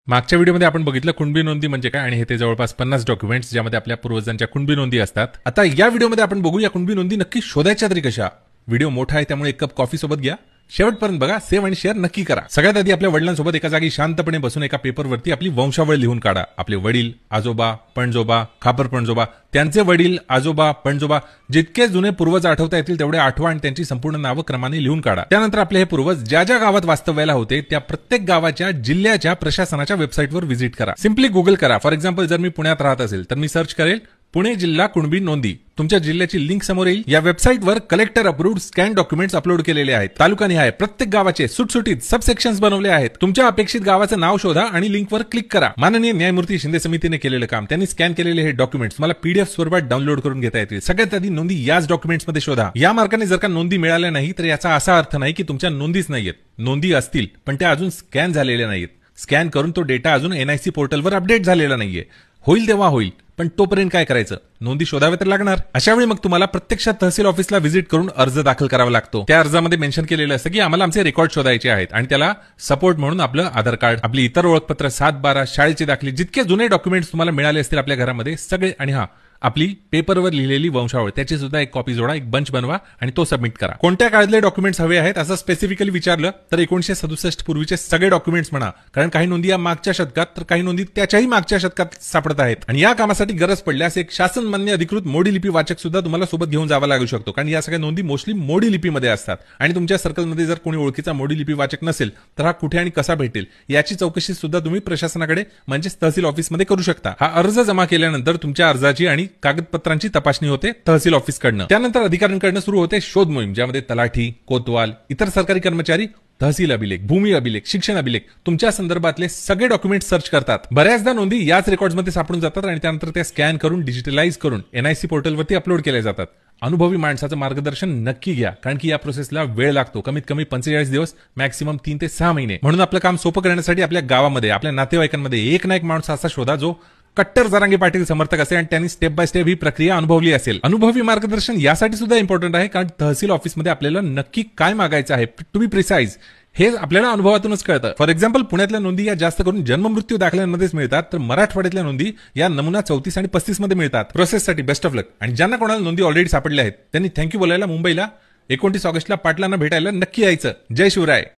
मागच्या व्हिडिओमध्ये आपण बघितलं कुणबी नोंदी म्हणजे काय आणि हे ते जवळपास 50 डॉक्युमेंट्स ज्यामध्ये आपल्या पूर्वजांच्या कुणबी नोंदी असतात। आता या व्हिडिओमध्ये आपण बघू या कुणबी नोंदी नक्की शोधायच्या तरी कशा। व्हिडिओ मोठा आहे त्यामुळे एक कप कॉफी सोबत घ्या, शेवटपर्यंत बघा, सेव्ह आणि शेअर नक्की करा। सगळ्यात आधी आपल्या वडिलांसोबत एका जागी शांतपणे बसून एका पेपरवरती आपली वंशावळ लिहून काढा। आपले वडील, आजोबा, पणजोबा, खापर पणजोबा, त्यांचे वडील, आजोबा, पणजोबा, जितके जुने पूर्वज आठवता येतील तेवढे आठवा आणि त्यांची संपूर्ण नावं क्रमाने लिहून काढा। त्यानंतर आपले हे पूर्वज ज्या ज्या गावात वास्तव्याला होते त्या प्रत्येक गावाच्या जिल्ह्याच्या प्रशासनाच्या वेबसाईटवर व्हिजिट करा। सिंपली गुगल करा। फॉर एक्झाम्पल जर मी पुण्यात राहत असेल तर मी सर्च करेल पुणे जिल्हा कुणबी नोंदी। तुमच्या जिल्ह्याची लिंक समोर येईल। या वेबसाईटवर collector approved scan documents upload केलेले आहेत। तालुकानिहाय प्रत्येक गावाचे सुटसुटीत सबसेक्शन्स बनवले आहेत। तुमच्या अपेक्षित गावाचं नाव शोधा आणि लिंकवर क्लिक करा। माननीय न्यायमूर्ती शिंदे समितीने केलेलं काम, त्यांनी स्कॅन केलेले हे डॉक्युमेंट्स मला पीडीएफ स्वरूपात डाउनलोड करून घेता येतील। सगळ्यात आधी नोंदी याच डॉक्युमेंट्समध्ये शोधा। या मार्गाने जर का नोंदी मिळाल्या नाही तर याचा असा अर्थ नाही की तुमच्या नोंदीच नाहीयेत। नोंदी असतील पण त्या अजून स्कॅन झालेल्या नाहीयेत। स्कॅन करून तो डेटा अजून एनआयसी पोर्टलवर अपडेट झालेला नाहीये। होईल तेव्हा होईल, पण तोपर्यंत काय करायचं, नोंदी शोधाव्या तर लागणार। अशा वेळी मग तुम्हाला प्रत्यक्षात तहसील ऑफिसला व्हिजिट करून अर्ज दाखल करावा लागतो। त्या अर्जामध्ये मेन्शन केलेलं असतं की आम्हाला आमचे रेकॉर्ड शोधायचे आहेत आणि त्याला सपोर्ट म्हणून आपलं आधार कार्ड, आपली इतर ओळखपत्र, 7-12, शाळेची दाखली, जितके जुने डॉक्युमेंट्स तुम्हाला मिळाले असतील आपल्या घरामध्ये सगळे, आणि आपली पेपरवर लिहिलेली वंशावळ त्याची सुद्धा एक कॉपी जोडा, एक बंच बनवा आणि तो सबमिट करा। कोणत्या काळातले डॉक्युमेंट्स हवे आहेत असं स्पेसिफिकली विचारलं तर 1967 पूर्वीचे सगळे डॉक्युमेंट्स म्हणा, कारण काही नोंदी या मागच्या शतकात तर काही नोंदी त्याच्याही मागच्या शतकात सापडत आहेत। आणि या कामासाठी गरज पडल्यास एक शासन मान्य अधिकृत मोडी लिपी वाचक सुद्धा तुम्हाला सोबत घेऊन जावा लागू शकतो, कारण या सगळ्या नोंदी मोस्टली मोडी लिपीमध्ये असतात। आणि तुमच्या सर्कलमध्ये जर कोणी ओळखीचा मोडी लिपी वाचक नसेल तर हा कुठे आणि कसा भेटेल याची चौकशी सुद्धा तुम्ही प्रशासनाकडे म्हणजेच तहसील ऑफिसमध्ये करू शकता। हा अर्ज जमा केल्यानंतर तुमच्या अर्जाची आणि कागदपत्रांची तपासणी होते तहसील ऑफिसकडनं। त्यानंतर अधिकाऱ्यांकडनं सुरू होते शोध मोहीम, ज्यामध्ये तलाठी, कोतवाल, इतर सरकारी कर्मचारी तहसील अभिलेख, भूमी अभिलेख, शिक्षण अभिलेख, तुमच्या संदर्भातले सगळे डॉक्युमेंट सर्च करतात। बऱ्याचदा नोंदी याच रेकॉर्ड्समध्ये सापडून जातात आणि त्यानंतर त्या स्कॅन करून डिजिटलाइज करून एनआयसी पोर्टलवरती अपलोड केल्या जातात। अनुभवी माणसाचं मार्गदर्शन नक्की घ्या, कारण की या प्रोसेसला वेळ लागतो, कमीत कमी 45 दिवस, मॅक्सिमम 3 ते 6 महिने। म्हणून आपलं काम सोपं करण्यासाठी आपल्या गावामध्ये, आपल्या नातेवाईकांमध्ये एक ना एक माणूस असा शोधा जो कट्टर जरांगे पाटील समर्थक असेल आणि त्यांनी स्टेप बाय स्टेप ही प्रक्रिया अनुभवली असेल। अनुभवी मार्गदर्शन यासाठी सुद्धा इम्पॉर्टंट आहे, कारण तहसील ऑफिसमध्ये आपल्याला नक्की काय मागायचं आहे, टू बी प्रिसाइज, हे आपल्याला अनुभवातूनच कळतं। फॉर एक्झाम्पल पुण्यातल्या नोंदी या जास्त करून जन्म मृत्यू दाखल्यांमध्येच मिळतात, तर मराठवाड्यातल्या नोंदी या नमुना 34 आणि 35 मध्ये मिळतात। प्रोसेससाठी बेस्ट ऑफ लक। आणि ज्यांना कोणाला नोंदी ऑलरेडी सापडल्या आहेत त्यांनी थँक्यू बोलायला मुंबईला 29 ऑगस्टला पाटलांना भेटायला नक्की यायचं। जय शिवराय।